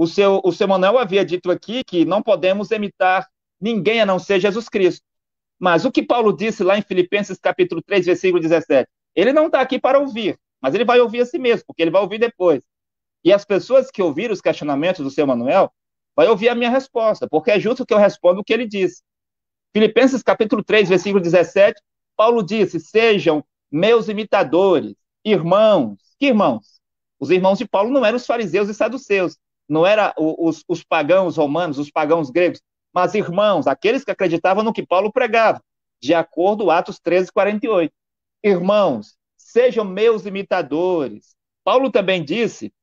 o seu Manuel havia dito aqui que não podemos imitar ninguém a não ser Jesus Cristo. Mas o que Paulo disse lá em Filipenses capítulo 3, versículo 17, ele não está aqui para ouvir, mas ele vai ouvir a si mesmo, porque ele vai ouvir depois. E as pessoas que ouviram os questionamentos do seu Manuel, vai ouvir a minha resposta, porque é justo que eu responda o que ele disse. Filipenses capítulo 3, versículo 17, Paulo disse, sejam meus imitadores, irmãos. Que irmãos? Os irmãos de Paulo não eram os fariseus e saduceus, não eram os pagãos romanos, os pagãos gregos, mas irmãos, aqueles que acreditavam no que Paulo pregava, de acordo com Atos 13, 48. Irmãos, sejam meus imitadores. Paulo também disse,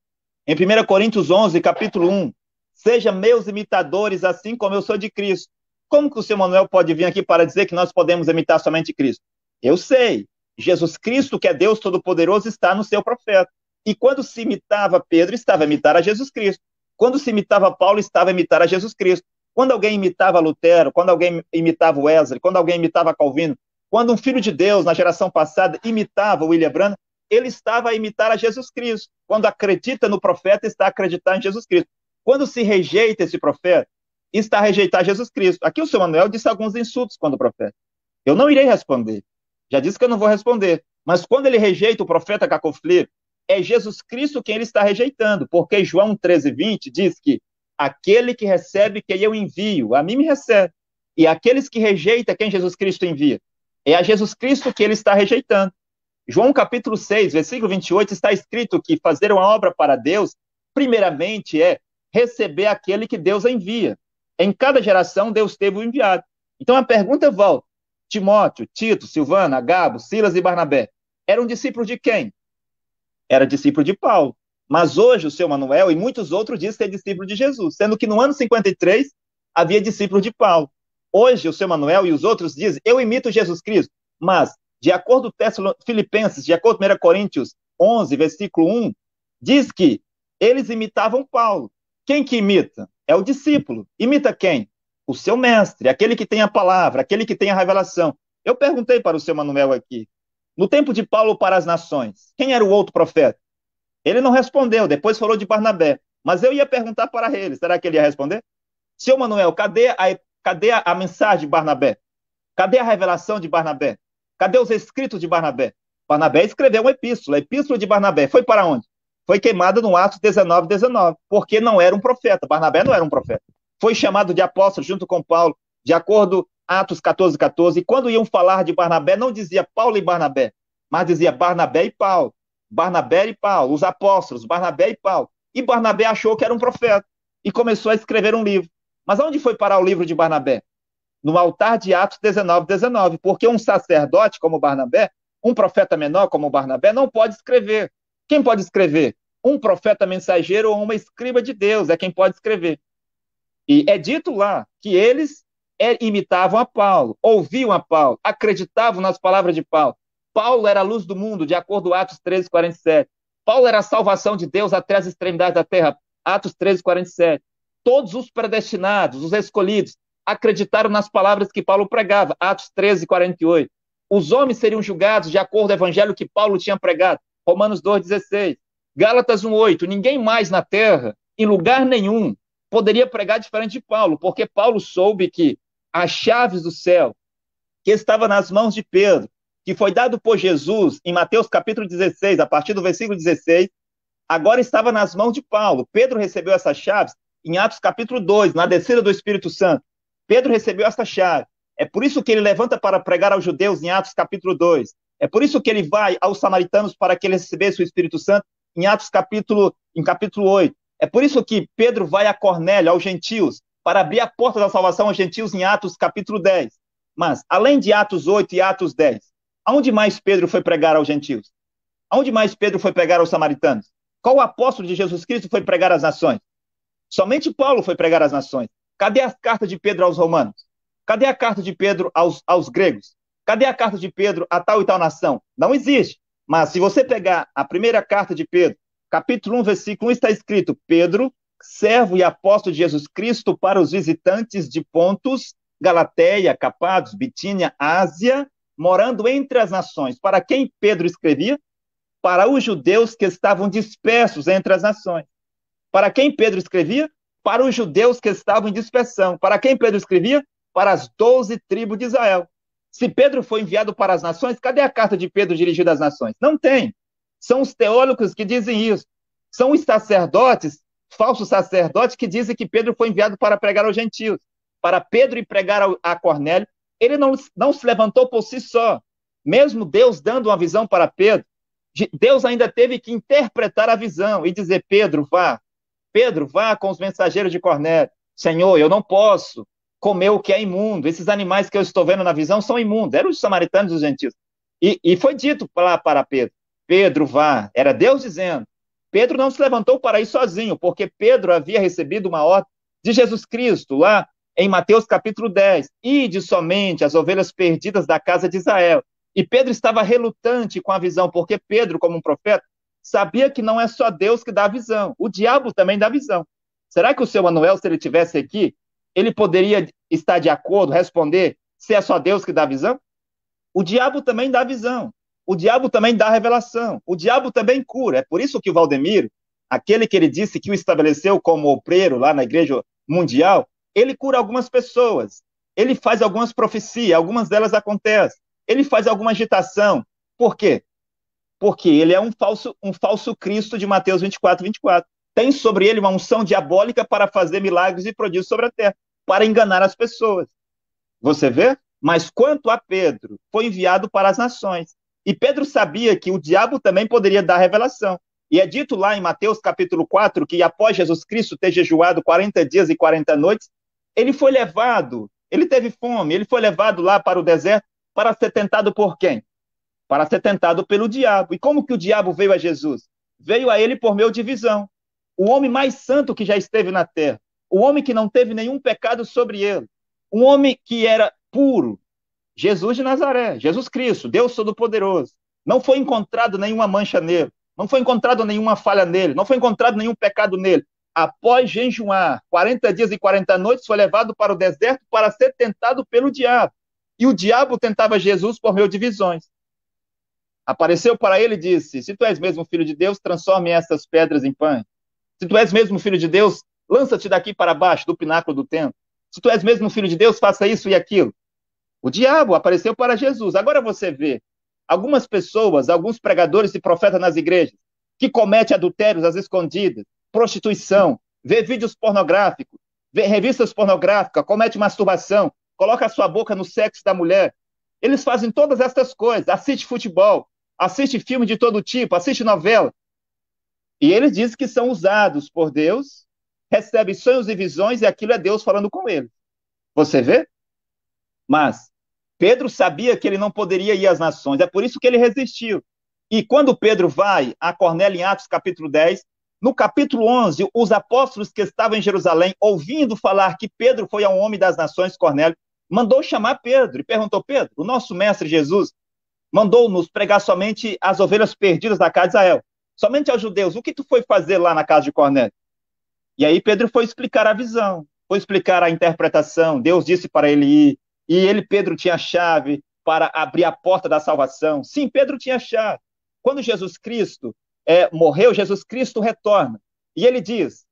em 1 Coríntios 11, capítulo 1, sejam meus imitadores, assim como eu sou de Cristo. Como que o seu Manuel pode vir aqui para dizer que nós podemos imitar somente Cristo? Eu sei, Jesus Cristo, que é Deus Todo-Poderoso, está no seu profeta. E quando se imitava Pedro, estava a imitar a Jesus Cristo. Quando se imitava Paulo, estava a imitar a Jesus Cristo. Quando alguém imitava Lutero, quando alguém imitava Wesley, quando alguém imitava Calvino, quando um filho de Deus, na geração passada, imitava William Branham, ele estava a imitar a Jesus Cristo. Quando acredita no profeta, está a acreditar em Jesus Cristo. Quando se rejeita esse profeta, está a rejeitar Jesus Cristo. Aqui o seu Manuel disse alguns insultos quando o profeta. Eu não irei responder. Já disse que eu não vou responder. Mas quando ele rejeita o profeta Cacofleiro, é Jesus Cristo quem ele está rejeitando, porque João 13, 20 diz que aquele que recebe quem eu envio, a mim me recebe. E aqueles que rejeitam quem Jesus Cristo envia, é a Jesus Cristo que ele está rejeitando. João capítulo 6, versículo 28, está escrito que fazer uma obra para Deus, primeiramente é receber aquele que Deus envia. Em cada geração, Deus teve o enviado. Então a pergunta volta. Timóteo, Tito, Silvana, Agabo, Silas e Barnabé eram discípulos de quem? Era discípulo de Paulo. Mas hoje o seu Manuel e muitos outros dizem que é discípulo de Jesus, sendo que no ano 53 havia discípulo de Paulo. Hoje o seu Manuel e os outros dizem, eu imito Jesus Cristo, mas de acordo com Filipenses, de acordo com 1 Coríntios 11, versículo 1, diz que eles imitavam Paulo. Quem que imita? É o discípulo. Imita quem? O seu mestre, aquele que tem a palavra, aquele que tem a revelação. Eu perguntei para o seu Manuel aqui, no tempo de Paulo para as nações, quem era o outro profeta? Ele não respondeu, depois falou de Barnabé. Mas eu ia perguntar para ele, será que ele ia responder? Seu Manuel, cadê a mensagem de Barnabé? Cadê a revelação de Barnabé? Cadê os escritos de Barnabé? Barnabé escreveu uma epístola. A epístola de Barnabé foi para onde? Foi queimada no Atos 19, 19, porque não era um profeta. Barnabé não era um profeta. Foi chamado de apóstolo junto com Paulo, de acordo com Atos 14, 14. E quando iam falar de Barnabé, não dizia Paulo e Barnabé, mas dizia Barnabé e Paulo. Barnabé e Paulo, os apóstolos, Barnabé e Paulo. E Barnabé achou que era um profeta e começou a escrever um livro. Mas onde foi parar o livro de Barnabé? No altar de Atos 19, 19, porque um sacerdote como Barnabé, um profeta menor como Barnabé, não pode escrever. Quem pode escrever? Um profeta mensageiro ou uma escriba de Deus é quem pode escrever. E é dito lá que eles imitavam a Paulo, ouviam a Paulo, acreditavam nas palavras de Paulo. Paulo era a luz do mundo, de acordo com Atos 13, 47. Paulo era a salvação de Deus até as extremidades da terra, Atos 13, 47. Todos os predestinados, os escolhidos, acreditaram nas palavras que Paulo pregava, Atos 13, 48. Os homens seriam julgados de acordo com o evangelho que Paulo tinha pregado, Romanos 2, 16. Gálatas 1, 8. Ninguém mais na terra, em lugar nenhum, poderia pregar diferente de Paulo, porque Paulo soube que as chaves do céu, que estava nas mãos de Pedro, que foi dado por Jesus em Mateus capítulo 16, a partir do versículo 16, agora estava nas mãos de Paulo. Pedro recebeu essas chaves em Atos capítulo 2, na descida do Espírito Santo. Pedro recebeu essa chave. É por isso que ele levanta para pregar aos judeus em Atos capítulo 2. É por isso que ele vai aos samaritanos para que eles recebessem o Espírito Santo em Atos capítulo 8. É por isso que Pedro vai a Cornélio, aos gentios, para abrir a porta da salvação aos gentios em Atos capítulo 10. Mas, além de Atos 8 e Atos 10, aonde mais Pedro foi pregar aos gentios? Aonde mais Pedro foi pregar aos samaritanos? Qual apóstolo de Jesus Cristo foi pregar às nações? Somente Paulo foi pregar às nações. Cadê as cartas de Pedro aos romanos? Cadê a carta de Pedro aos gregos? Cadê a carta de Pedro a tal e tal nação? Não existe. Mas se você pegar a primeira carta de Pedro, capítulo 1, versículo 1, está escrito: Pedro, servo e apóstolo de Jesus Cristo, para os visitantes de Pontos, Galateia, Capados, Bitínia, Ásia, morando entre as nações. Para quem Pedro escrevia? Para os judeus que estavam dispersos entre as nações. Para quem Pedro escrevia? Para os judeus que estavam em dispersão. Para quem Pedro escrevia? Para as 12 tribos de Israel. Se Pedro foi enviado para as nações, cadê a carta de Pedro dirigida às nações? Não tem. São os teólogos que dizem isso. São os sacerdotes, falsos sacerdotes, que dizem que Pedro foi enviado para pregar aos gentios. Para Pedro ir pregar a Cornélio, ele não se levantou por si só. Mesmo Deus dando uma visão para Pedro, Deus ainda teve que interpretar a visão e dizer: Pedro, vá. Pedro, vá com os mensageiros de Cornélio. Senhor, eu não posso comer o que é imundo. Esses animais que eu estou vendo na visão são imundos. Eram os samaritanos e os gentios. E foi dito para Pedro: Pedro, vá. Era Deus dizendo. Pedro não se levantou para ir sozinho, porque Pedro havia recebido uma ordem de Jesus Cristo, lá em Mateus capítulo 10. Ide somente as ovelhas perdidas da casa de Israel. E Pedro estava relutante com a visão, porque Pedro, como um profeta, sabia que não é só Deus que dá a visão, o diabo também dá a visão. Será que o seu Manuel, se ele estivesse aqui, ele poderia estar de acordo, responder se é só Deus que dá a visão? O diabo também dá a visão, o diabo também dá a revelação, o diabo também cura. É por isso que o Valdemiro, aquele que ele disse que o estabeleceu como obreiro lá na Igreja Mundial, ele cura algumas pessoas, ele faz algumas profecias, algumas delas acontecem, ele faz alguma agitação. Por quê? Porque ele é um falso Cristo de Mateus 24, 24. Tem sobre ele uma unção diabólica para fazer milagres e prodígios sobre a terra, para enganar as pessoas. Você vê? Mas quanto a Pedro, foi enviado para as nações. E Pedro sabia que o diabo também poderia dar revelação. E é dito lá em Mateus capítulo 4, que após Jesus Cristo ter jejuado 40 dias e 40 noites, ele foi levado, ele teve fome, ele foi levado lá para o deserto para ser tentado por quem? Para ser tentado pelo diabo. E como que o diabo veio a Jesus? Veio a ele por meio de visão. O homem mais santo que já esteve na terra. O homem que não teve nenhum pecado sobre ele. Um homem que era puro. Jesus de Nazaré, Jesus Cristo, Deus Todo-Poderoso. Não foi encontrado nenhuma mancha nele. Não foi encontrado nenhuma falha nele. Não foi encontrado nenhum pecado nele. Após jejuar 40 dias e 40 noites, foi levado para o deserto para ser tentado pelo diabo. E o diabo tentava Jesus por meio de visões. Apareceu para ele e disse: se tu és mesmo filho de Deus, transforme essas pedras em pães. Se tu és mesmo filho de Deus, lança-te daqui para baixo do pináculo do templo. Se tu és mesmo filho de Deus, faça isso e aquilo. O diabo apareceu para Jesus. Agora você vê algumas pessoas, alguns pregadores e profetas nas igrejas, que cometem adultérios às escondidas, prostituição, vê vídeos pornográficos, vê revistas pornográficas, comete masturbação, coloca a sua boca no sexo da mulher. Eles fazem todas essas coisas, assiste futebol, assiste filme de todo tipo, assiste novela. E eles dizem que são usados por Deus, recebem sonhos e visões, e aquilo é Deus falando com eles. Você vê? Mas Pedro sabia que ele não poderia ir às nações, é por isso que ele resistiu. E quando Pedro vai a Cornélio em Atos capítulo 10, no capítulo 11, os apóstolos que estavam em Jerusalém, ouvindo falar que Pedro foi a um homem das nações, Cornélio, mandou chamar Pedro e perguntou: Pedro, o nosso mestre Jesus mandou-nos pregar somente as ovelhas perdidas da casa de Israel, somente aos judeus. O que tu foi fazer lá na casa de Cornélio? E aí Pedro foi explicar a visão, foi explicar a interpretação. Deus disse para ele ir, e ele, Pedro, tinha a chave para abrir a porta da salvação. Sim, Pedro tinha a chave. Quando Jesus Cristo morreu, Jesus Cristo retorna. E ele diz,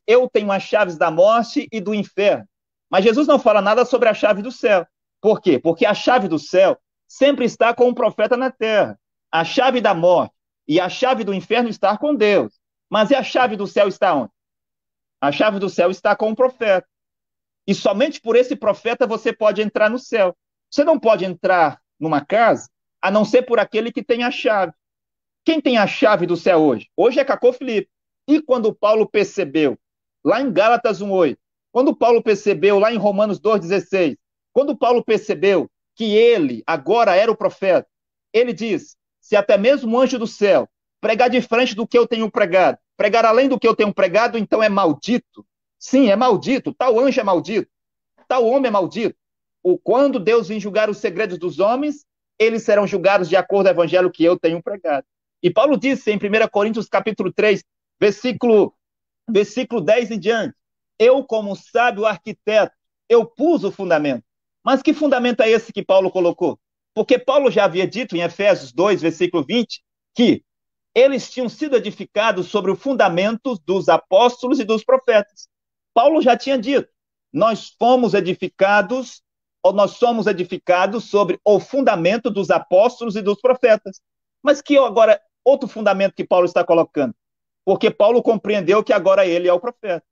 eu tenho as chaves da morte e do inferno. Mas Jesus não fala nada sobre a chave do céu. Por quê? Porque a chave do céu sempre está com o profeta na terra. A chave da morte e a chave do inferno está com Deus. Mas e a chave do céu está onde? A chave do céu está com o profeta. E somente por esse profeta você pode entrar no céu. Você não pode entrar numa casa a não ser por aquele que tem a chave. Quem tem a chave do céu hoje? Hoje é Cacô Filipe. E quando Paulo percebeu, lá em Gálatas 1:8, quando Paulo percebeu, lá em Romanos 2:16, quando Paulo percebeu que ele agora era o profeta, ele diz: se até mesmo o anjo do céu pregar diferente do que eu tenho pregado, pregar além do que eu tenho pregado, então é maldito. Sim, é maldito. Tal anjo é maldito. Tal homem é maldito. Quando Deus vir julgar os segredos dos homens, eles serão julgados de acordo com o evangelho que eu tenho pregado. E Paulo disse em 1 Coríntios capítulo 3, versículo 10 em diante: eu, como sábio arquiteto, eu pus o fundamento. Mas que fundamento é esse que Paulo colocou? Porque Paulo já havia dito em Efésios 2, versículo 20, que Eles tinham sido edificados sobre o fundamento dos apóstolos e dos profetas. Paulo já tinha dito, nós fomos edificados, ou nós somos edificados sobre o fundamento dos apóstolos e dos profetas. Mas que agora, outro fundamento que Paulo está colocando? Porque Paulo compreendeu que agora ele é o profeta.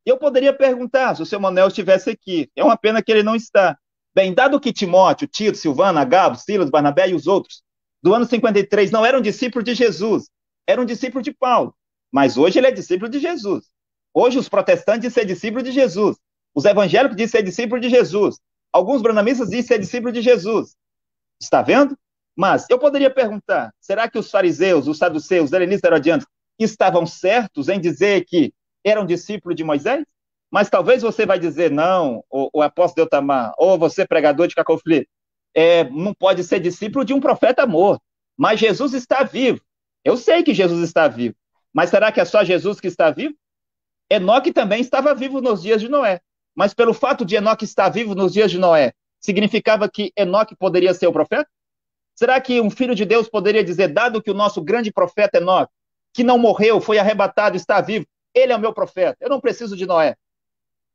Eu poderia perguntar se o seu Manuel estivesse aqui. É uma pena que ele não está. Bem, dado que Timóteo, Tito, Silvano, Agabo, Silas, Barnabé e os outros, do ano 53, não eram discípulos de Jesus, eram discípulos de Paulo. Mas hoje ele é discípulo de Jesus. Hoje os protestantes dizem ser discípulo de Jesus. Os evangélicos dizem ser discípulo de Jesus. Alguns branamistas dizem ser discípulo de Jesus. Está vendo? Mas eu poderia perguntar, será que os fariseus, os saduceus, os helenistas herodianos estavam certos em dizer que eram discípulos de Moisés? Mas talvez você vai dizer, não, o apóstolo Eutamar, ou você pregador de Cacoflip, não pode ser discípulo de um profeta morto. Mas Jesus está vivo. Eu sei que Jesus está vivo. Mas será que é só Jesus que está vivo? Enoque também estava vivo nos dias de Noé. Mas pelo fato de Enoque estar vivo nos dias de Noé, significava que Enoque poderia ser o profeta? Será que um filho de Deus poderia dizer, dado que o nosso grande profeta Enoque, que não morreu, foi arrebatado, está vivo, ele é o meu profeta, eu não preciso de Noé?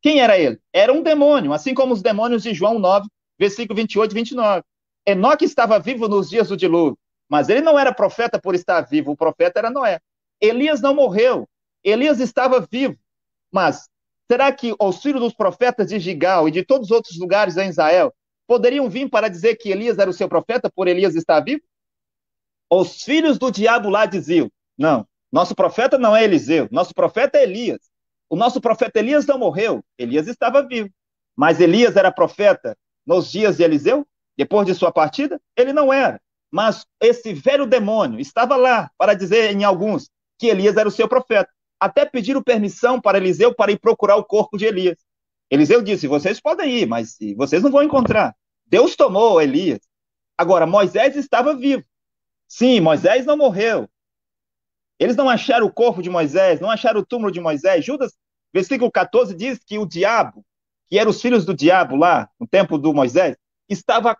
Quem era ele? Era um demônio, assim como os demônios de João 9, versículo 28 e 29. Enoque estava vivo nos dias do dilúvio, mas ele não era profeta por estar vivo, o profeta era Noé. Elias não morreu, Elias estava vivo, mas será que os filhos dos profetas de Gigal e de todos os outros lugares em Israel poderiam vir para dizer que Elias era o seu profeta por Elias estar vivo? Os filhos do diabo lá diziam, não, nosso profeta não é Eliseu, nosso profeta é Elias. O nosso profeta Elias não morreu, Elias estava vivo. Mas Elias era profeta nos dias de Eliseu? Depois de sua partida? Ele não era. Mas esse velho demônio estava lá para dizer em alguns que Elias era o seu profeta. Até pediram permissão para Eliseu para ir procurar o corpo de Elias. Eliseu disse, vocês podem ir, mas vocês não vão encontrar. Deus tomou Elias. Agora, Moisés estava vivo. Sim, Moisés não morreu. Eles não acharam o corpo de Moisés, não acharam o túmulo de Moisés. Judas, versículo 14, diz que o diabo, que eram os filhos do diabo lá, no tempo do Moisés, estava a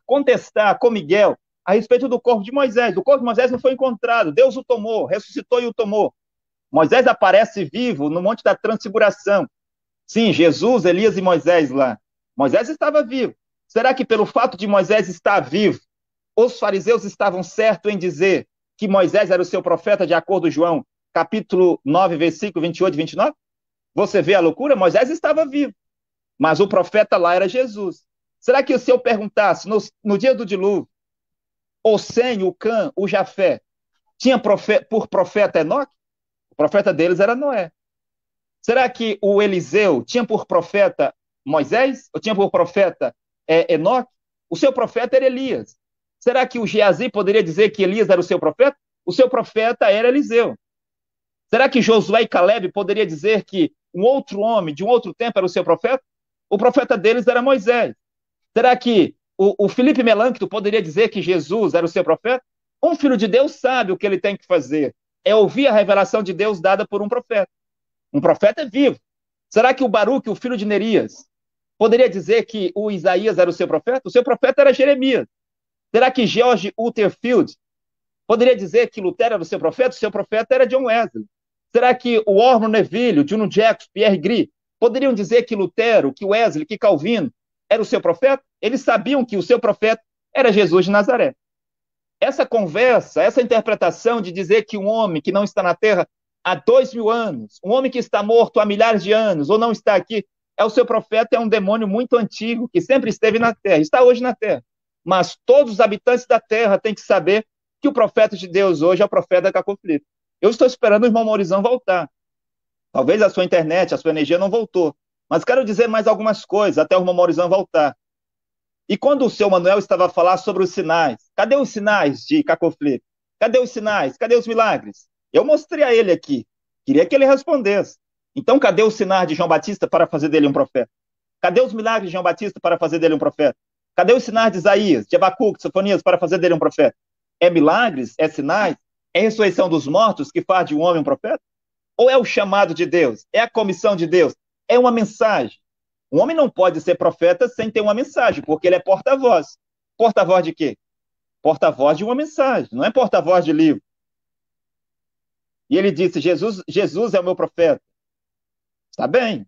contestar com Miguel a respeito do corpo de Moisés. O corpo de Moisés não foi encontrado, Deus o tomou, ressuscitou e o tomou. Moisés aparece vivo no Monte da Transfiguração. Sim, Jesus, Elias e Moisés lá. Moisés estava vivo. Será que pelo fato de Moisés estar vivo, os fariseus estavam certos em dizer que Moisés era o seu profeta, de acordo com João, capítulo 9, versículo 28 e 29? Você vê a loucura? Moisés estava vivo, mas o profeta lá era Jesus. Será que se eu perguntasse, no dia do dilúvio, o Sem, o Cã, o Jafé, tinha por profeta Enoque? O profeta deles era Noé. Será que o Eliseu tinha por profeta Moisés? Ou tinha por profeta Enoque? O seu profeta era Elias. Será que o Geazi poderia dizer que Elias era o seu profeta? O seu profeta era Eliseu. Será que Josué e Caleb poderia dizer que um outro homem de um outro tempo era o seu profeta? O profeta deles era Moisés. Será que o Felipe Melancto poderia dizer que Jesus era o seu profeta? Um filho de Deus sabe o que ele tem que fazer. É ouvir a revelação de Deus dada por um profeta. Um profeta é vivo. Será que o Baruque, o filho de Nerias, poderia dizer que o Isaías era o seu profeta? O seu profeta era Jeremias. Será que George Utterfield poderia dizer que Lutero era o seu profeta? O seu profeta era John Wesley. Será que o Ormond Neville, o Juno Jackson, Pierre Gris, poderiam dizer que Lutero, que Wesley, que Calvino era o seu profeta? Eles sabiam que o seu profeta era Jesus de Nazaré. Essa conversa, essa interpretação de dizer que um homem que não está na Terra há 2000 anos, um homem que está morto há milhares de anos, ou não está aqui, é o seu profeta, é um demônio muito antigo, que sempre esteve na Terra, está hoje na Terra. Mas todos os habitantes da Terra têm que saber que o profeta de Deus hoje é o profeta da Cacoflip. Eu estou esperando o irmão Maurizão voltar. Talvez a sua internet, a sua energia não voltou. Mas quero dizer mais algumas coisas até o irmão Maurizão voltar. E quando o seu Manuel estava a falar sobre os sinais, cadê os sinais de Cacoflip? Cadê os sinais? Cadê os milagres? Eu mostrei a ele aqui. Queria que ele respondesse. Então, cadê os sinais de João Batista para fazer dele um profeta? Cadê os milagres de João Batista para fazer dele um profeta? Cadê os sinais de Isaías, de Abacuque, de Sofonias para fazer dele um profeta? É milagres? É sinais? É ressurreição dos mortos que faz de um homem um profeta? Ou é o chamado de Deus? É a comissão de Deus? É uma mensagem? Um homem não pode ser profeta sem ter uma mensagem, porque ele é porta-voz. Porta-voz de quê? Porta-voz de uma mensagem, não é porta-voz de livro. E ele disse, Jesus é o meu profeta. Está bem?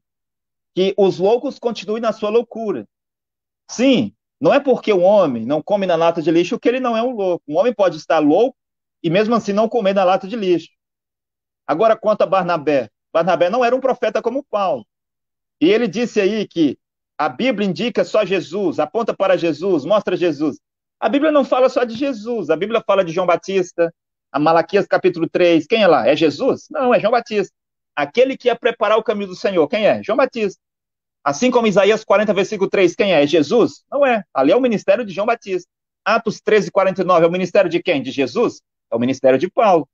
Que os loucos continuem na sua loucura. Sim, não é porque o homem não come na lata de lixo que ele não é um louco. Um homem pode estar louco e mesmo assim não comer na lata de lixo. Agora, quanto a Barnabé, Barnabé não era um profeta como Paulo. E ele disse aí que a Bíblia indica só Jesus, aponta para Jesus, mostra Jesus. A Bíblia não fala só de Jesus, a Bíblia fala de João Batista, a Malaquias capítulo 3, quem é lá? É Jesus? Não, é João Batista. Aquele que ia preparar o caminho do Senhor, quem é? João Batista. Assim como Isaías 40, versículo 3, quem é? É Jesus? Não é. Ali é o ministério de João Batista. Atos 13, 49, é o ministério de quem? De Jesus? É o ministério de Paulo.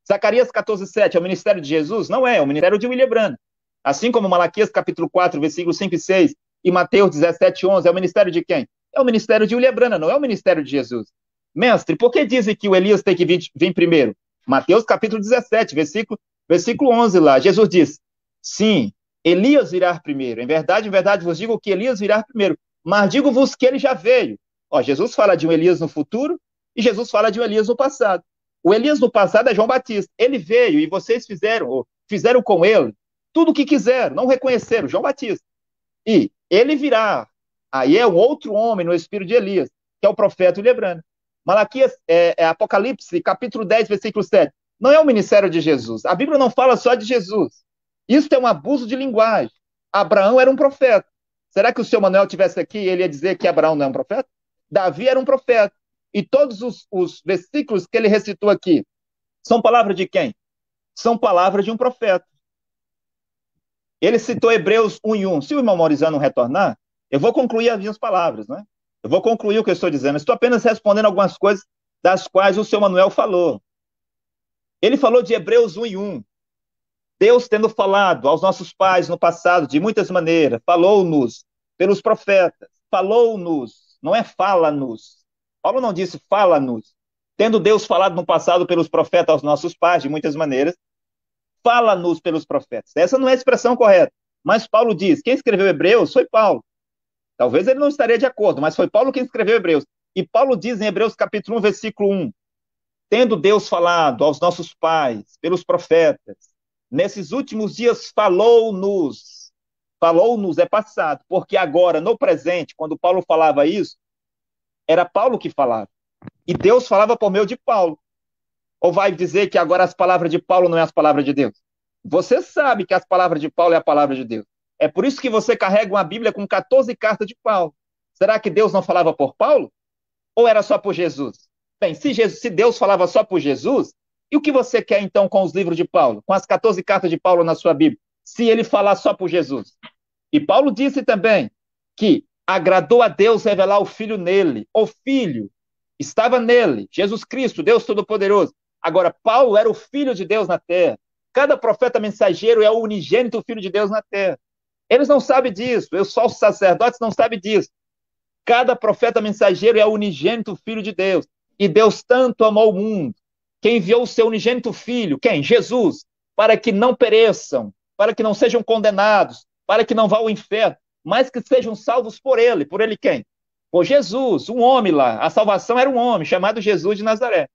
Zacarias 14, 7, é o ministério de Jesus? Não é, é o ministério de William Branham. Assim como Malaquias capítulo 4, versículos 5 e 6, e Mateus 17, 11, é o ministério de quem? É o ministério de William Branham, não é o ministério de Jesus. Mestre, por que dizem que o Elias tem que vir primeiro? Mateus capítulo 17, versículo 11 lá, Jesus diz, sim, Elias virá primeiro. Em verdade vos digo que Elias virá primeiro. Mas digo-vos que ele já veio. Ó, Jesus fala de um Elias no futuro e Jesus fala de um Elias no passado. O Elias no passado é João Batista. Ele veio e vocês fizeram com ele tudo o que quiseram, não reconheceram, João Batista. E ele virá. Aí é um outro homem no espírito de Elias, que é o profeta William Branham. Malaquias, Apocalipse, capítulo 10, versículo 7. Não é o ministério de Jesus. A Bíblia não fala só de Jesus. Isso é um abuso de linguagem. Abraão era um profeta. Será que o seu Manuel tivesse aqui e ele ia dizer que Abraão não é um profeta? Davi era um profeta. E todos os versículos que ele recitou aqui são palavras de quem? São palavras de um profeta. Ele citou Hebreus 1 e 1. Se o irmão Maurizano retornar, eu vou concluir as minhas palavras, né? Eu vou concluir o que eu estou dizendo. Estou apenas respondendo algumas coisas das quais o seu Manuel falou. Ele falou de Hebreus 1 e 1. Deus tendo falado aos nossos pais no passado de muitas maneiras, falou-nos pelos profetas, falou-nos, não é fala-nos. Paulo não disse fala-nos. Tendo Deus falado no passado pelos profetas aos nossos pais de muitas maneiras, fala-nos pelos profetas. Essa não é a expressão correta. Mas Paulo diz, quem escreveu Hebreus foi Paulo. Talvez ele não estaria de acordo, mas foi Paulo quem escreveu Hebreus. E Paulo diz em Hebreus capítulo 1, versículo 1, tendo Deus falado aos nossos pais pelos profetas, nesses últimos dias falou-nos é passado, porque agora, no presente, quando Paulo falava isso, era Paulo que falava. E Deus falava por meio de Paulo. Ou vai dizer que agora as palavras de Paulo não é as palavras de Deus? Você sabe que as palavras de Paulo é a palavra de Deus. É por isso que você carrega uma Bíblia com 14 cartas de Paulo. Será que Deus não falava por Paulo? Ou era só por Jesus? Bem, se Deus falava só por Jesus, e o que você quer então com os livros de Paulo? Com as 14 cartas de Paulo na sua Bíblia? Se ele falar só por Jesus. E Paulo disse também que agradou a Deus revelar o Filho nele. O Filho estava nele, Jesus Cristo, Deus Todo-Poderoso. Agora, Paulo era o Filho de Deus na terra. Cada profeta mensageiro é o unigênito Filho de Deus na terra. Eles não sabem disso, só os sacerdotes não sabem disso. Cada profeta mensageiro é o unigênito Filho de Deus. E Deus tanto amou o mundo, que enviou o seu unigênito Filho, quem? Jesus, para que não pereçam, para que não sejam condenados, para que não vá ao inferno, mas que sejam salvos por ele. Por ele quem? Por Jesus, um homem lá. A salvação era um homem chamado Jesus de Nazaré.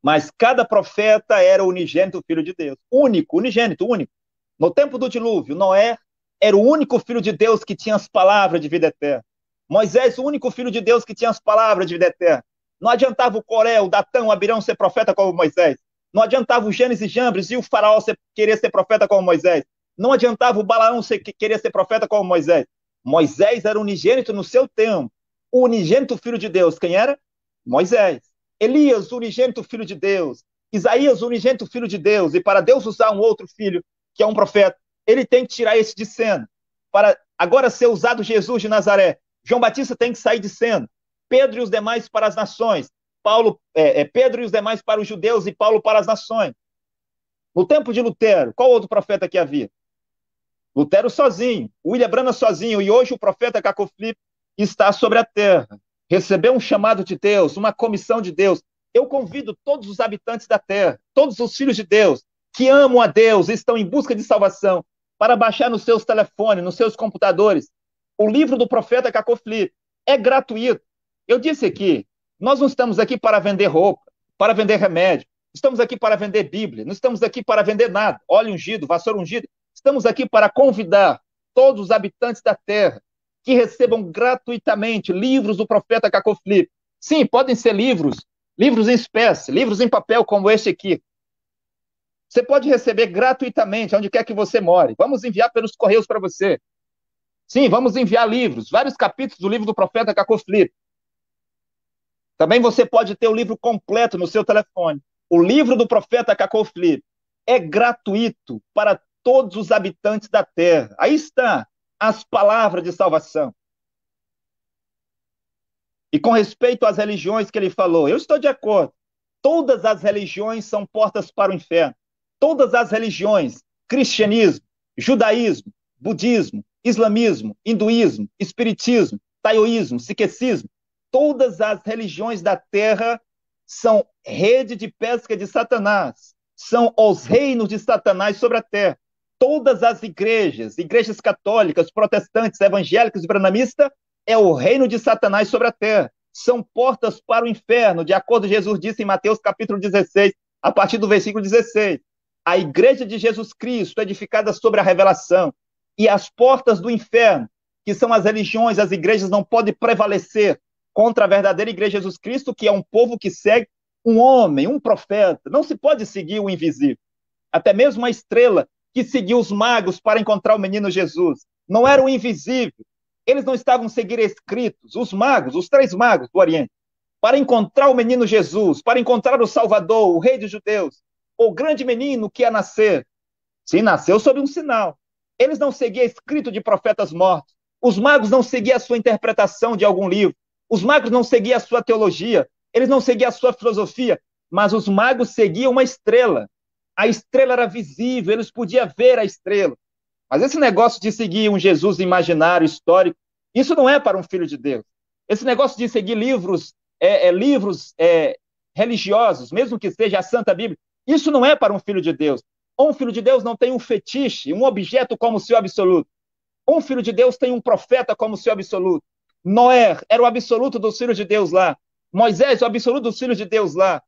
Mas cada profeta era o unigênito Filho de Deus. Único, unigênito, único. No tempo do dilúvio, Noé era o único Filho de Deus que tinha as palavras de vida eterna. Moisés, o único Filho de Deus que tinha as palavras de vida eterna. Não adiantava o Coré, o Datã, o Abirão ser profeta como Moisés. Não adiantava o Gênesis e Jambres e o faraó querer ser profeta como Moisés. Não adiantava o Balaão querer ser profeta como Moisés. Moisés era unigênito no seu tempo. O unigênito Filho de Deus, quem era? Moisés. Elias, o unigênito Filho de Deus. Isaías, o unigênito Filho de Deus. E para Deus usar um outro filho, que é um profeta, ele tem que tirar esse de cena. Para agora ser usado Jesus de Nazaré, João Batista tem que sair de cena. Pedro e os demais para as nações. Pedro e os demais para os judeus e Paulo para as nações. No tempo de Lutero, qual outro profeta que havia? Lutero sozinho, William Branham sozinho, e hoje o profeta Caco Flip está sobre a terra. Recebeu um chamado de Deus, uma comissão de Deus. Eu convido todos os habitantes da terra, todos os filhos de Deus, que amam a Deus e estão em busca de salvação, para baixar nos seus telefones, nos seus computadores, o livro do profeta Caco Flip. É gratuito. Eu disse aqui, nós não estamos aqui para vender roupa, para vender remédio. Estamos aqui para vender Bíblia, não estamos aqui para vender nada. Óleo ungido, vassoura ungida. Estamos aqui para convidar todos os habitantes da terra que recebam gratuitamente livros do profeta Cacau Filipe. Sim, podem ser livros em espécie, livros em papel como este aqui. Você pode receber gratuitamente, onde quer que você more. Vamos enviar pelos correios para você. Sim, vamos enviar livros, vários capítulos do livro do profeta Cacau Filipe. Também você pode ter o livro completo no seu telefone. O livro do profeta Cacau Filipe é gratuito para todos os habitantes da terra. Aí está as palavras de salvação. E com respeito às religiões que ele falou, eu estou de acordo. Todas as religiões são portas para o inferno. Todas as religiões, cristianismo, judaísmo, budismo, islamismo, hinduísmo, espiritismo, taoísmo, sikhismo, todas as religiões da terra são rede de pesca de Satanás, são os reinos de Satanás sobre a terra. Todas as igrejas católicas, protestantes, evangélicas e branamistas, é o reino de Satanás sobre a terra. São portas para o inferno, de acordo com Jesus disse em Mateus capítulo 16, a partir do versículo 16. A igreja de Jesus Cristo, edificada sobre a revelação, e as portas do inferno, que são as religiões, as igrejas, não podem prevalecer contra a verdadeira igreja de Jesus Cristo, que é um povo que segue um homem, um profeta. Não se pode seguir o invisível. Até mesmo a estrela que seguiu os magos para encontrar o menino Jesus não era o invisível. Eles não estavam seguindo escritos, os magos, os 3 magos do Oriente, para encontrar o menino Jesus, para encontrar o Salvador, o rei dos judeus, o grande menino que ia nascer. Sim, nasceu sob um sinal. Eles não seguiam escrito de profetas mortos. Os magos não seguiam a sua interpretação de algum livro. Os magos não seguiam a sua teologia. Eles não seguiam a sua filosofia. Mas os magos seguiam uma estrela. A estrela era visível, eles podiam ver a estrela. Mas esse negócio de seguir um Jesus imaginário, histórico, isso não é para um filho de Deus. Esse negócio de seguir livros religiosos, mesmo que seja a Santa Bíblia, isso não é para um filho de Deus. Um filho de Deus não tem um fetiche, um objeto como seu absoluto. Um filho de Deus tem um profeta como seu absoluto. Noé era o absoluto dos filhos de Deus lá. Moisés, o absoluto dos filhos de Deus lá.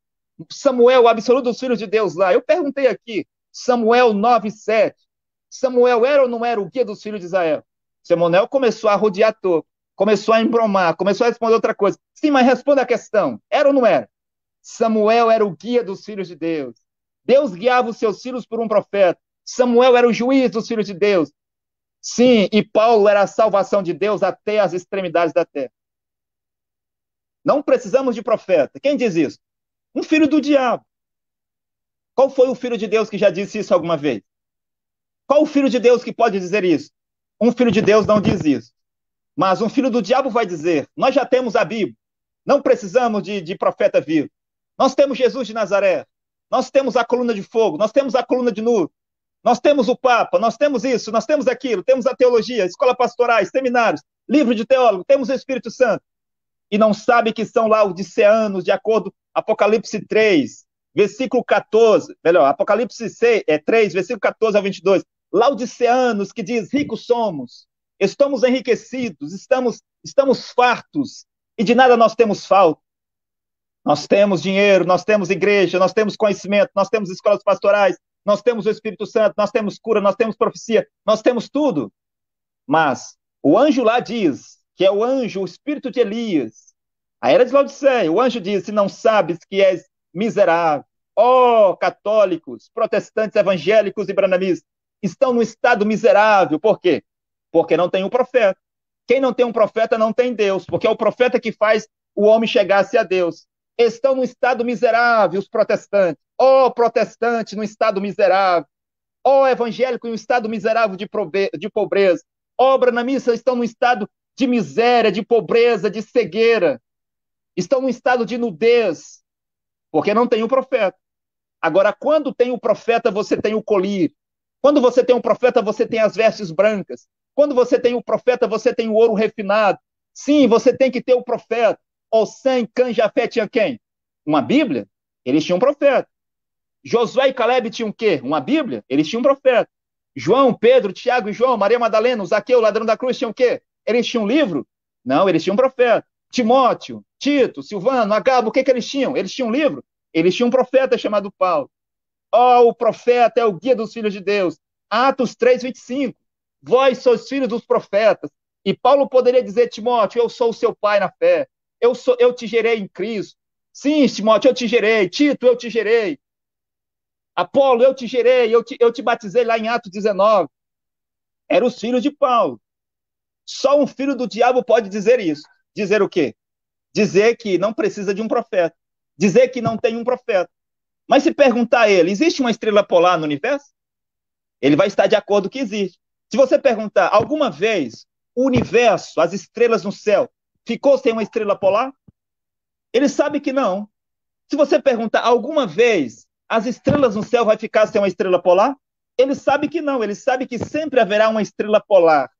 Samuel, o absoluto dos filhos de Deus lá. Eu perguntei aqui, Samuel 9:7. Samuel era ou não era o guia dos filhos de Israel? Samuel começou a rodear todo, começou a embromar, começou a responder outra coisa. Sim, mas responda a questão. Era ou não era? Samuel era o guia dos filhos de Deus. Deus guiava os seus filhos por um profeta. Samuel era o juiz dos filhos de Deus. Sim, e Paulo era a salvação de Deus até as extremidades da terra. Não precisamos de profeta. Quem diz isso? Um filho do diabo. Qual foi o filho de Deus que já disse isso alguma vez? Qual o filho de Deus que pode dizer isso? Um filho de Deus não diz isso. Mas um filho do diabo vai dizer, nós já temos a Bíblia, não precisamos de profeta vivo. Nós temos Jesus de Nazaré, nós temos a coluna de fogo, nós temos a coluna de nuvem, nós temos o Papa, nós temos isso, nós temos aquilo, temos a teologia, escola pastorais, seminários, livro de teólogo, temos o Espírito Santo. E não sabe que são laodiceanos, de acordo com Apocalipse 3, versículo 14, melhor, Apocalipse 3, versículo 14 a 22, laodiceanos que diz, ricos somos, estamos enriquecidos, estamos fartos, e de nada nós temos falta. Nós temos dinheiro, nós temos igreja, nós temos conhecimento, nós temos escolas pastorais, nós temos o Espírito Santo, nós temos cura, nós temos profecia, nós temos tudo. Mas o anjo lá diz, que é o anjo, o espírito de Elias, a era de Laodiceia, o anjo diz, se não sabes que és miserável, ó católicos, protestantes, evangélicos e branamistas, estão num estado miserável, por quê? Porque não tem um profeta. Quem não tem um profeta não tem Deus, porque é o profeta que faz o homem chegar-se a Deus. Estão num estado miserável os protestantes. Ó protestante num estado miserável. Ó evangélico em um estado miserável de pobreza. Ó branamistas estão num estado de miséria, de pobreza, de cegueira. Estão num estado de nudez, porque não tem um profeta. Agora, quando tem o profeta, você tem o colírio. Quando você tem um profeta, você tem as vestes brancas. Quando você tem o profeta, você tem o ouro refinado. Sim, você tem que ter o profeta. O Sem, Cã, Jafé tinha quem? Uma Bíblia? Eles tinham um profeta. Josué e Caleb tinham o quê? Uma Bíblia? Eles tinham um profeta. João, Pedro, Tiago e João, Maria Madalena, Zaqueu, ladrão da cruz, tinham o quê? Eles tinham um livro? Não, eles tinham um profeta. Timóteo, Tito, Silvano, Agabo, o que eles tinham? Eles tinham um livro? Eles tinham um profeta chamado Paulo. O profeta é o guia dos filhos de Deus. Atos 3:25. Vós sois filhos dos profetas. E Paulo poderia dizer, Timóteo, eu sou o seu pai na fé. Eu te gerei em Cristo. Sim, Timóteo, eu te gerei. Tito, eu te gerei. Apolo, eu te gerei. Eu te batizei lá em Atos 19. Eram os filhos de Paulo. Só um filho do diabo pode dizer isso. Dizer o quê? Dizer que não precisa de um profeta. Dizer que não tem um profeta. Mas se perguntar a ele, existe uma estrela polar no universo? Ele vai estar de acordo que existe. Se você perguntar, alguma vez o universo, as estrelas no céu, ficou sem uma estrela polar? Ele sabe que não. Se você perguntar, alguma vez as estrelas no céu vai ficar sem uma estrela polar? Ele sabe que não. Ele sabe que sempre haverá uma estrela polar,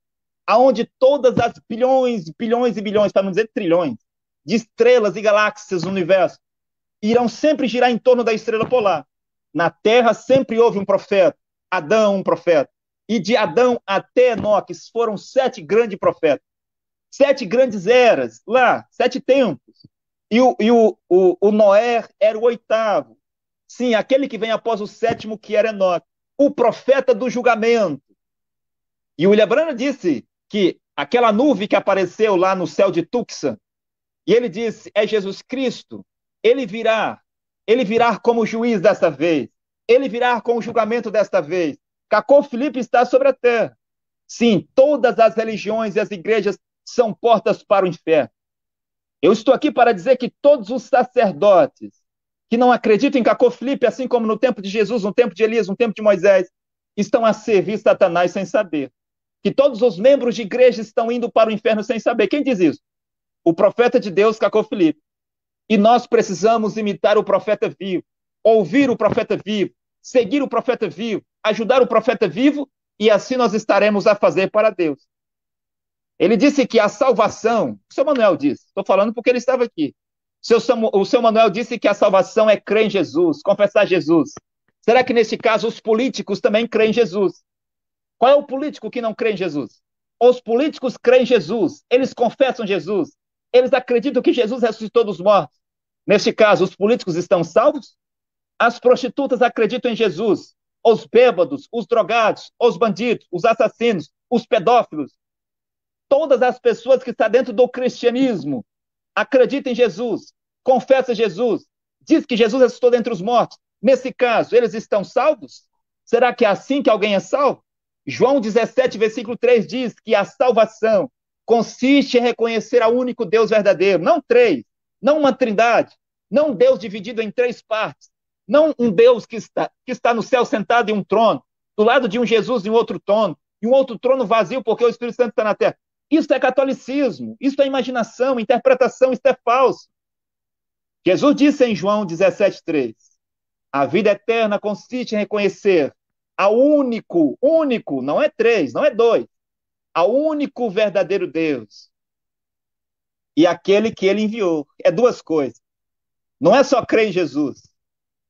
aonde todas as bilhões, bilhões e bilhões, para não dizer trilhões, de estrelas e galáxias no universo irão sempre girar em torno da estrela polar. Na Terra sempre houve um profeta, Adão, um profeta. E de Adão até Enoque foram 7 grandes profetas. 7 grandes eras, lá, 7 tempos. E o Noé era o 8º. Sim, aquele que vem após o 7º, que era Enoque. O profeta do julgamento. E o William Branham disse que aquela nuvem que apareceu lá no céu de Tucson, e ele disse, é Jesus Cristo, ele virá como juiz desta vez, ele virá com o julgamento desta vez. Cacô Filipe está sobre a terra. Sim, todas as religiões e as igrejas são portas para o inferno. Eu estou aqui para dizer que todos os sacerdotes que não acreditam em Cacô Filipe, assim como no tempo de Jesus, no tempo de Elias, no tempo de Moisés, estão a servir Satanás sem saber. Que todos os membros de igreja estão indo para o inferno sem saber. Quem diz isso? O profeta de Deus, Cacô Filipe. E nós precisamos imitar o profeta vivo, ouvir o profeta vivo, seguir o profeta vivo, ajudar o profeta vivo, e assim nós estaremos a fazer para Deus. Ele disse que a salvação, o seu Manuel disse, estou falando porque ele estava aqui. O seu Manuel disse que a salvação é crer em Jesus, confessar Jesus. Será que nesse caso os políticos também creem em Jesus? Qual é o político que não crê em Jesus? Os políticos creem em Jesus, eles confessam Jesus, eles acreditam que Jesus ressuscitou dos mortos. Neste caso, os políticos estão salvos? As prostitutas acreditam em Jesus, os bêbados, os drogados, os bandidos, os assassinos, os pedófilos, todas as pessoas que estão dentro do cristianismo acreditam em Jesus, confessam Jesus, diz que Jesus ressuscitou dentre os mortos. Nesse caso, eles estão salvos? Será que é assim que alguém é salvo? João 17, versículo 3 diz que a salvação consiste em reconhecer ao único Deus verdadeiro, não 3, não uma trindade, não um Deus dividido em 3 partes, não um Deus que está no céu sentado em um trono, do lado de um Jesus em outro trono, e um outro trono vazio porque o Espírito Santo está na terra. Isso é catolicismo, isso é imaginação, interpretação, isso é falso. Jesus disse em João 17,3, a vida eterna consiste em reconhecer ao único, não é 3, não é 2, ao único verdadeiro Deus e aquele que ele enviou. É 2 coisas. Não é só crer em Jesus.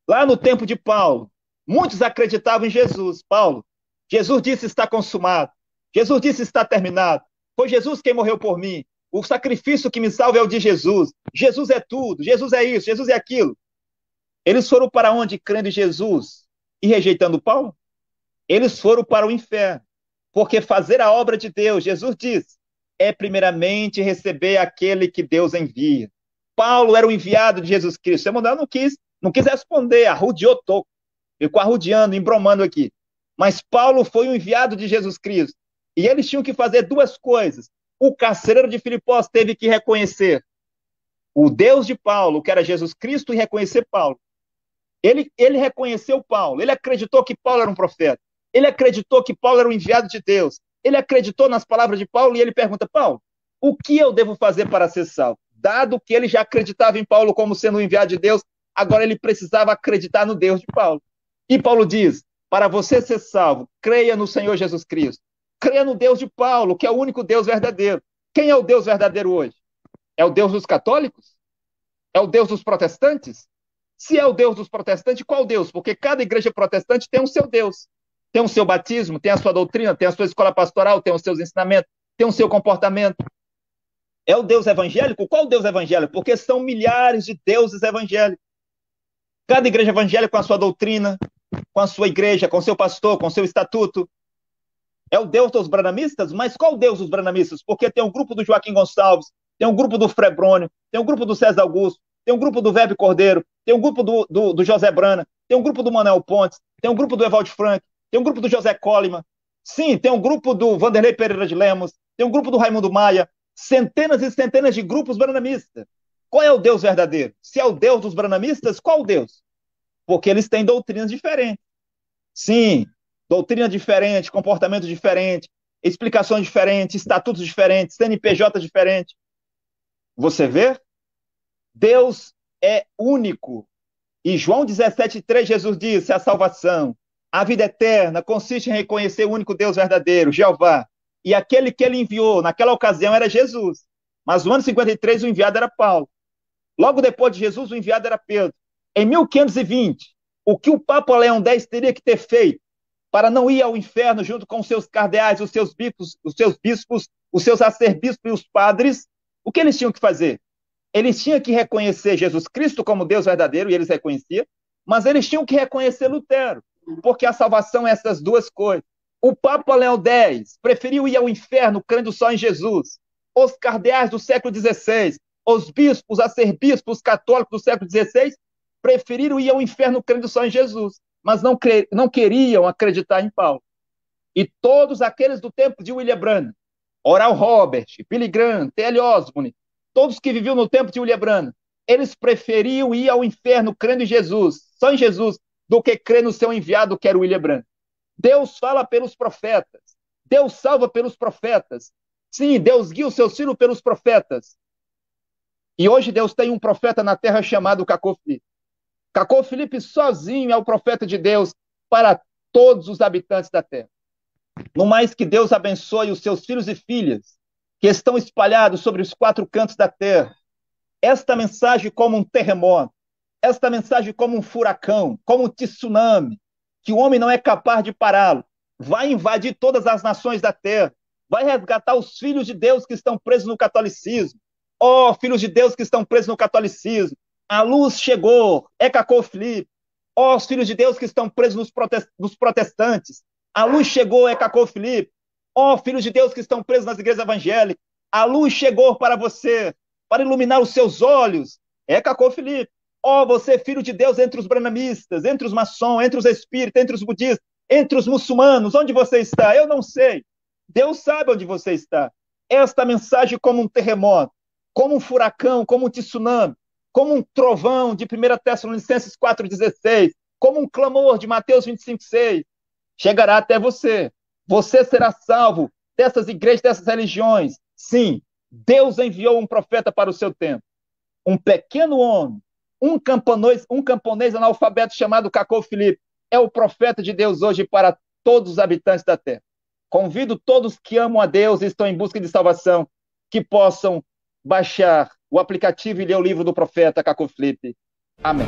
Lá no tempo de Paulo, muitos acreditavam em Jesus. Paulo, Jesus disse está consumado. Jesus disse está terminado. Foi Jesus quem morreu por mim. O sacrifício que me salva é o de Jesus. Jesus é tudo. Jesus é isso. Jesus é aquilo. Eles foram para onde crendo em Jesus e rejeitando Paulo? Eles foram para o inferno. Porque fazer a obra de Deus, Jesus diz, é primeiramente receber aquele que Deus envia. Paulo era o enviado de Jesus Cristo. Samuel não quis responder, arrudeou toco. Ficou arrudeando, embromando aqui. Mas Paulo foi o enviado de Jesus Cristo. E eles tinham que fazer 2 coisas. O carcereiro de Filipós teve que reconhecer o Deus de Paulo, que era Jesus Cristo, e reconhecer Paulo. Ele reconheceu Paulo, ele acreditou que Paulo era um profeta, ele acreditou que Paulo era o enviado de Deus, ele acreditou nas palavras de Paulo e ele pergunta, Paulo, o que eu devo fazer para ser salvo? Dado que ele já acreditava em Paulo como sendo o enviado de Deus, agora ele precisava acreditar no Deus de Paulo. E Paulo diz, para você ser salvo, creia no Senhor Jesus Cristo. Creia no Deus de Paulo, que é o único Deus verdadeiro. Quem é o Deus verdadeiro hoje? É o Deus dos católicos? É o Deus dos protestantes? Se é o Deus dos protestantes, qual Deus? Porque cada igreja protestante tem o seu Deus. Tem o seu batismo, tem a sua doutrina, tem a sua escola pastoral, tem os seus ensinamentos, tem o seu comportamento. É o Deus evangélico? Qual o Deus evangélico? Porque são milhares de deuses evangélicos. Cada igreja evangélica com a sua doutrina, com a sua igreja, com seu pastor, com seu estatuto. É o Deus dos branamistas? Mas qual o Deus dos branamistas? Porque tem um grupo do Joaquim Gonçalves, tem um grupo do Frebrônio, tem um grupo do César Augusto, tem um grupo do Verbe Cordeiro, tem um grupo do José Brana, tem um grupo do Manuel Pontes, tem um grupo do Evaldo Frank, tem um grupo do José Coleman, sim, tem um grupo do Vanderlei Pereira de Lemos, tem um grupo do Raimundo Maia, centenas e centenas de grupos branamistas. Qual é o Deus verdadeiro? Se é o Deus dos branamistas, qual o Deus? Porque eles têm doutrinas diferentes. Sim, doutrina diferente, comportamento diferente, explicações diferentes, estatutos diferentes, CNPJ diferente. Você vê? Deus é único. E João 17,3, Jesus disse: a salvação, a vida eterna, consiste em reconhecer o único Deus verdadeiro, Jeová. E aquele que ele enviou naquela ocasião era Jesus. Mas no ano 53, o enviado era Paulo. Logo depois de Jesus, o enviado era Pedro. Em 1520, o que o Papa Leão X teria que ter feito para não ir ao inferno junto com os seus cardeais, os seus bispos, os seus arcebispos e os padres, o que eles tinham que fazer? Eles tinham que reconhecer Jesus Cristo como Deus verdadeiro, e eles reconheciam, mas eles tinham que reconhecer Lutero, porque a salvação é essas duas coisas. O Papa Leão X preferiu ir ao inferno crendo só em Jesus. Os cardeais do século XVI, os bispos, arcebispos católicos do século XVI, preferiram ir ao inferno crendo só em Jesus, mas não queriam acreditar em Paulo. E todos aqueles do tempo de William Branham, Oral Robert, Billy Graham, T.L. Osborne, todos que viviam no tempo de William Branham, eles preferiam ir ao inferno crendo em Jesus, só em Jesus, do que crer no seu enviado, que era William Branham. Deus fala pelos profetas. Deus salva pelos profetas. Sim, Deus guia os seus filhos pelos profetas. E hoje Deus tem um profeta na terra chamado Cacô Filipe. Cacô Filipe sozinho é o profeta de Deus para todos os habitantes da terra. No mais que Deus abençoe os seus filhos e filhas que estão espalhados sobre os quatro cantos da terra. Esta mensagem como um terremoto, esta mensagem como um furacão, como um tsunami, que o homem não é capaz de pará-lo, vai invadir todas as nações da terra, vai resgatar os filhos de Deus que estão presos no catolicismo. Ó, filhos de Deus que estão presos no catolicismo, a luz chegou, é Cacô Filipe. Ó, os filhos de Deus que estão presos nos protestantes, a luz chegou, é Cacô Filipe. Ó, filhos de Deus que estão presos nas igrejas evangélicas, a luz chegou para você, para iluminar os seus olhos, é Cacô Filipe. Ó, você, filho de Deus, entre os branamistas, entre os maçons, entre os espíritas, entre os budistas, entre os muçulmanos, onde você está? Eu não sei. Deus sabe onde você está. Esta mensagem como um terremoto, como um furacão, como um tsunami, como um trovão de 1 Tessalonicenses 4,16, como um clamor de Mateus 25,6, chegará até você. Você será salvo dessas igrejas, dessas religiões. Sim, Deus enviou um profeta para o seu tempo. Um pequeno homem, um camponês analfabeto chamado Cacô Filipe, é o profeta de Deus hoje para todos os habitantes da terra. Convido todos que amam a Deus e estão em busca de salvação, que possam baixar o aplicativo e ler o livro do profeta Cacô Filipe. Amém.